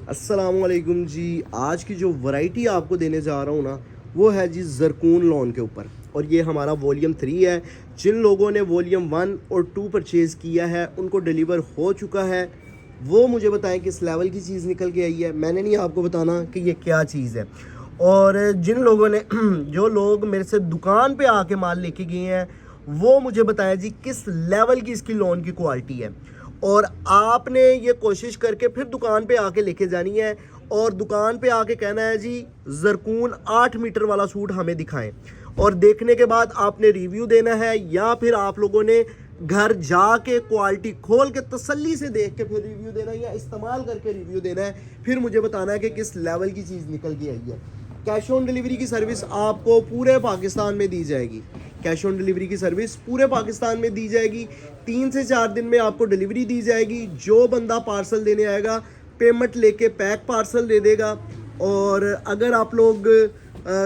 अस्सलामुअलैकुम जी। आज की जो वैरायटी आपको देने जा रहा हूँ ना, वो है जी ज़रकून लॉन के ऊपर। और ये हमारा वॉल्यूम 3 है। जिन लोगों ने वॉल्यूम 1 और 2 परचेज़ किया है उनको डिलीवर हो चुका है। वो मुझे बताएं किस लेवल की चीज़ निकल के आई है। मैंने नहीं आपको बताना कि ये क्या चीज़ है। और जिन लोगों ने जो लोग मेरे से दुकान पे आके माल लेके गए हैं वो मुझे बताएं जी किस लेवल की इसकी लोन की क्वालिटी है। और आपने ये कोशिश करके फिर दुकान पे आके लेके जानी है और दुकान पे आके कहना है जी ज़रकून 8 मीटर वाला सूट हमें दिखाएं। और देखने के बाद आपने रिव्यू देना है या फिर आप लोगों ने घर जाके क्वालिटी खोल के तसल्ली से देख के फिर रिव्यू देना है या इस्तेमाल करके रिव्यू देना है। फिर मुझे बताना है कि किस लेवल की चीज़ निकल के आई है। कैश ऑन डिलीवरी की सर्विस आपको पूरे पाकिस्तान में दी जाएगी। कैश ऑन डिलीवरी की सर्विस पूरे पाकिस्तान में दी जाएगी। 3 से 4 दिन में आपको डिलीवरी दी जाएगी। जो बंदा पार्सल देने आएगा पेमेंट लेके पैक पार्सल दे देगा। और अगर आप लोग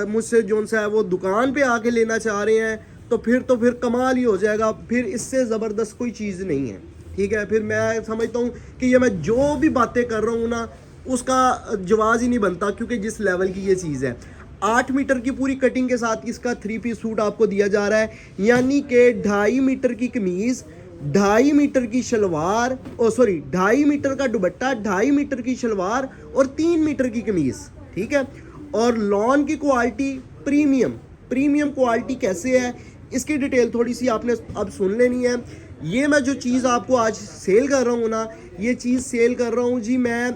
मुझसे जोन सा है वो दुकान पे आके लेना चाह रहे हैं तो फिर कमाल ही हो जाएगा। फिर इससे ज़बरदस्त कोई चीज़ नहीं है। ठीक है, फिर मैं समझता हूँ कि ये मैं जो भी बातें कर रहा हूँ ना उसका जवाब ही नहीं बनता, क्योंकि जिस लेवल की ये चीज़ है 8 मीटर की पूरी कटिंग के साथ इसका 3 पीस सूट आपको दिया जा रहा है। यानी कि 2.5 मीटर की कमीज, 2.5 मीटर की शलवार, 2.5 मीटर का दुपट्टा, 2.5 मीटर की शलवार और 3 मीटर की कमीज। ठीक है। और लॉन की क्वालिटी प्रीमियम क्वालिटी कैसे है इसकी डिटेल थोड़ी सी आपने अब सुन लेनी है। ये मैं जो चीज़ आपको आज सेल कर रहा हूँ ना, ये चीज़ सेल कर रहा हूँ जी मैं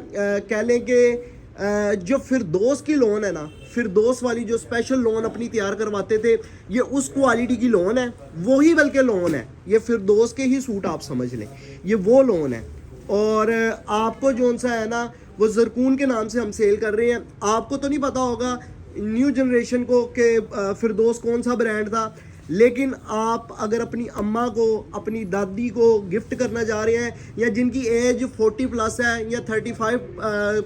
कह लें कि जो फिरदौस की लोन है ना, फिरदौस वाली जो स्पेशल लोन अपनी तैयार करवाते थे, ये उस क्वालिटी की लोन है। वही बल्कि लोन है, ये फिरदौस के ही सूट आप समझ लें, ये वो लोन है। और आपको जोन सा है ना वो ज़रकून के नाम से हम सेल कर रहे हैं। आपको तो नहीं पता होगा न्यू जनरेशन को कि फिरदौस कौन सा ब्रांड था, लेकिन आप अगर अपनी अम्मा को अपनी दादी को गिफ्ट करना जा रहे हैं या जिनकी एज 40 प्लस है या 35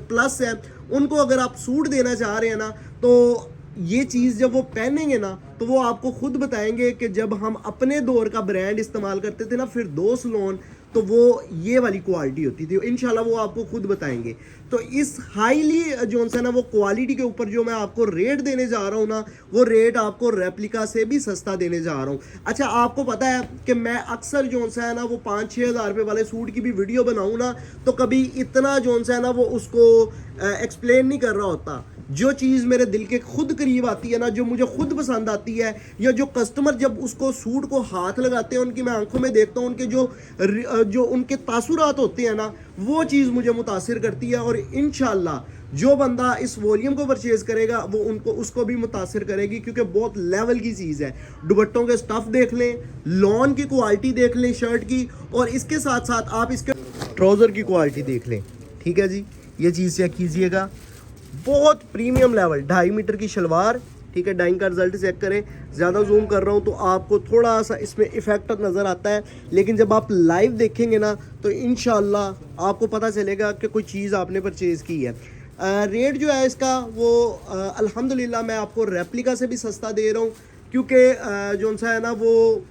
प्लस है, उनको अगर आप सूट देना चाह रहे हैं ना, तो ये चीज़ जब वो पहनेंगे ना तो वो आपको खुद बताएंगे कि जब हम अपने दौर का ब्रांड इस्तेमाल करते थे ना फिरदौस लोन, तो वो ये वाली क्वालिटी होती थी। इंशाल्लाह वो आपको खुद बताएंगे। तो इस हाईली जो है ना वो क्वालिटी के ऊपर जो मैं आपको रेट देने जा रहा हूँ ना, वो रेट आपको रेप्लिका से भी सस्ता देने जा रहा हूँ। अच्छा, आपको पता है कि मैं अक्सर जो है ना वो 5-6 हज़ार रुपये वाले सूट की भी वीडियो बनाऊँ ना, तो कभी इतना जो है ना वो उसको एक्सप्लेन नहीं कर रहा होता। जो चीज़ मेरे दिल के खुद करीब आती है ना, जो मुझे खुद पसंद आती है, या जो कस्टमर जब उसको सूट को हाथ लगाते हैं उनकी मैं आंखों में देखता हूँ, उनके जो उनके तासुरात होते हैं ना, वो चीज़ मुझे मुतासिर करती है। और इंशाल्लाह जो बंदा इस वॉल्यूम को परचेज करेगा वो उसको भी मुतासिर करेगी, क्योंकि बहुत लेवल की चीज़ है। दुपट्टों के स्टफ़ देख लें, लॉन की क्वालिटी देख लें शर्ट की, और इसके साथ साथ आप इसके ट्राउज़र की क्वालिटी देख लें। ठीक है जी, ये चीज़ चेक कीजिएगा, बहुत प्रीमियम लेवल। 2.5 मीटर की शलवार। ठीक है, डाइंग का रिजल्ट चेक करें। ज़्यादा जूम कर रहा हूँ तो आपको थोड़ा सा इसमें इफेक्ट नज़र आता है, लेकिन जब आप लाइव देखेंगे ना तो इंशाल्लाह आपको पता चलेगा कि कोई चीज़ आपने परचेज़ की है। रेट जो है इसका वो अल्हम्दुलिल्लाह मैं आपको रेप्लिका से भी सस्ता दे रहा हूँ, क्योंकि जो सा है ना वो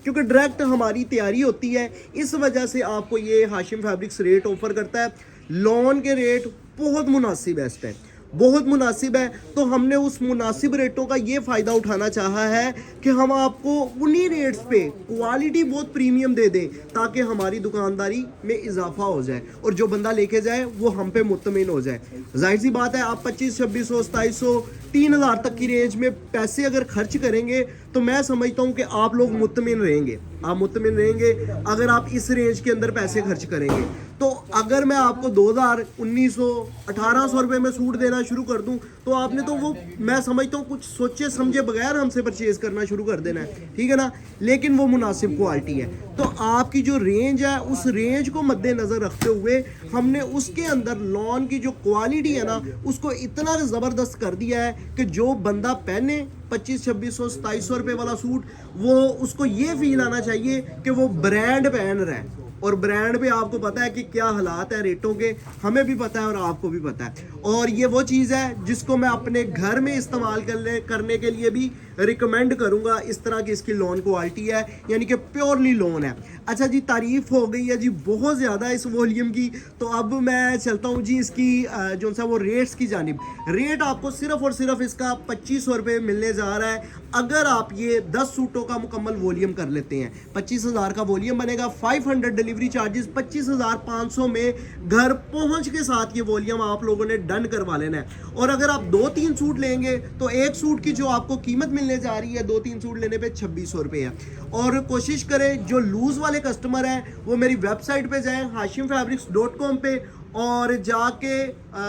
क्योंकि डायरेक्ट हमारी तैयारी होती है, इस वजह से आपको ये हाशिम फैब्रिक्स रेट ऑफर करता है। लॉन के रेट बहुत मुनासिब है, इस टाइम बहुत मुनासिब है। तो हमने उस मुनासिब रेटों का ये फ़ायदा उठाना चाहा है कि हम आपको उन्हीं रेट्स पे क्वालिटी बहुत प्रीमियम दे दें, ताकि हमारी दुकानदारी में इजाफा हो जाए और जो बंदा लेके जाए वो हम पे मुतमिन हो जाए। जाहिर सी बात है, आप 2500, 2600, 2700, 3000 तक की रेंज में पैसे अगर खर्च करेंगे तो मैं समझता हूँ कि आप लोग मुतमिन रहेंगे। आप मुतमिन रहेंगे अगर आप इस रेंज के अंदर पैसे खर्च करेंगे। तो अगर मैं आपको 2000, 1900, 1800 रुपये में सूट देना शुरू कर दूं तो आपने तो वो मैं समझता हूँ कुछ सोचे समझे बगैर हमसे परचेज करना शुरू कर देना है। ठीक है ना, लेकिन वो मुनासिब क्वालिटी है। तो आपकी जो रेंज है उस रेंज को मद्देनज़र रखते हुए हमने उसके अंदर लॉन की जो क्वालिटी है ना उसको इतना ज़बरदस्त कर दिया है कि जो बंदा पहने 2500, 2600, 2700 रुपये वाला सूट, वो उसको ये फील आना चाहिए कि वो ब्रांड पहन रहा है। और ब्रांड पे आपको पता है कि क्या हालात है रेटों के, हमें भी पता है और आपको भी पता है। और ये वो चीज़ है जिसको मैं अपने घर में इस्तेमाल करने के लिए भी रिकमेंड करूंगा। इस तरह की इसकी लोन क्वालिटी है, यानी कि प्योरली लोन है। अच्छा जी, तारीफ हो गई है जी बहुत ज़्यादा इस वॉल्यूम की, तो अब मैं चलता हूँ जी इसकी जो सा वो रेट्स की जानिब। रेट आपको सिर्फ और सिर्फ इसका 2500 रुपये मिलने जा रहा है अगर आप ये 10 सूटों का मुकम्मल वॉल्यूम कर लेते हैं। 25,000 का वॉल्यूम बनेगा, 500 डिलीवरी चार्जेस, 25,500 में घर पहुंच के साथ ये वॉल्यूम आप लोगों ने डन करवा लेना है। और अगर आप 2-3 सूट लेंगे तो एक सूट की जो आपको कीमत मिलने जा रही है 2-3 सूट लेने पे 2600 रुपये है। और कोशिश करें जो लूज वाले कस्टमर हैं वो मेरी वेबसाइट पे जाएं hashimfabrics.com पे और जाके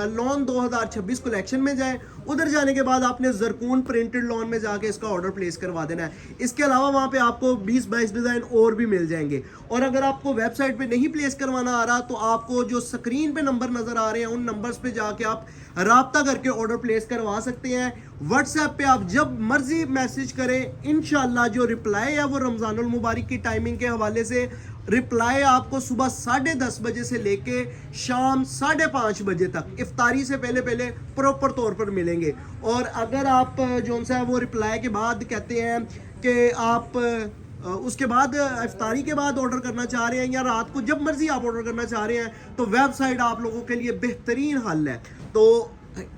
लॉन 2026 कलेक्शन में जाएं। उधर जाने के बाद आपने जरकून प्रिंटेड लॉन में जाके इसका ऑर्डर प्लेस करवा देना है। इसके अलावा वहाँ पे आपको 20-22 डिज़ाइन और भी मिल जाएंगे। और अगर आपको वेबसाइट पे नहीं प्लेस करवाना आ रहा तो आपको जो स्क्रीन पे नंबर नज़र आ रहे हैं उन नंबर्स पे जाके आप राब्ता करके ऑर्डर प्लेस करवा सकते हैं। व्हाट्सएप पे आप जब मर्जी मैसेज करें, इंशाल्लाह जो रिप्लाई है वो रमज़ानुल मुबारक की टाइमिंग के हवाले से रिप्लाई आपको सुबह 10:30 बजे से लेके शाम 5:30 बजे तक इफ्तारी से पहले पहले प्रॉपर तौर पर मिलेंगे। और अगर आप जो सा वो रिप्लाई के बाद कहते हैं कि आप उसके बाद इफ्तारी के बाद ऑर्डर करना चाह रहे हैं या रात को जब मर्जी आप ऑर्डर करना चाह रहे हैं तो वेबसाइट आप लोगों के लिए बेहतरीन हल है। तो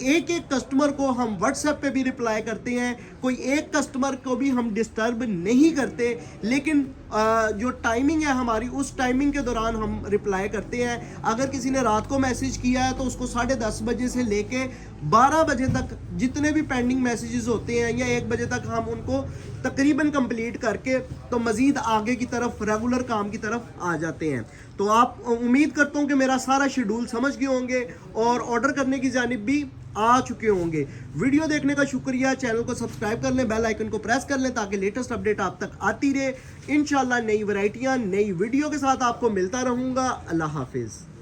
एक एक कस्टमर को हम व्हाट्सएप पे भी रिप्लाई करते हैं, कोई एक कस्टमर को भी हम डिस्टर्ब नहीं करते, लेकिन जो टाइमिंग है हमारी उस टाइमिंग के दौरान हम रिप्लाई करते हैं। अगर किसी ने रात को मैसेज किया है तो उसको 10:30 बजे से लेके 12 बजे तक जितने भी पेंडिंग मैसेजेस होते हैं या 1 बजे तक हम उनको तकरीबन कंप्लीट करके तो मज़ीद आगे की तरफ रेगुलर काम की तरफ आ जाते हैं। तो आप उम्मीद करता हूँ कि मेरा सारा शेड्यूल समझ गए होंगे और ऑर्डर करने की जानिब भी आ चुके होंगे। वीडियो देखने का शुक्रिया। चैनल को सब्सक्राइब कर लें, बेल आइकन को प्रेस कर लें ताकि लेटेस्ट अपडेट आप तक आती रहे। इंशाल्लाह नई वैरायटियां नई वीडियो के साथ आपको मिलता रहूँगा। अल्लाह हाफिज़।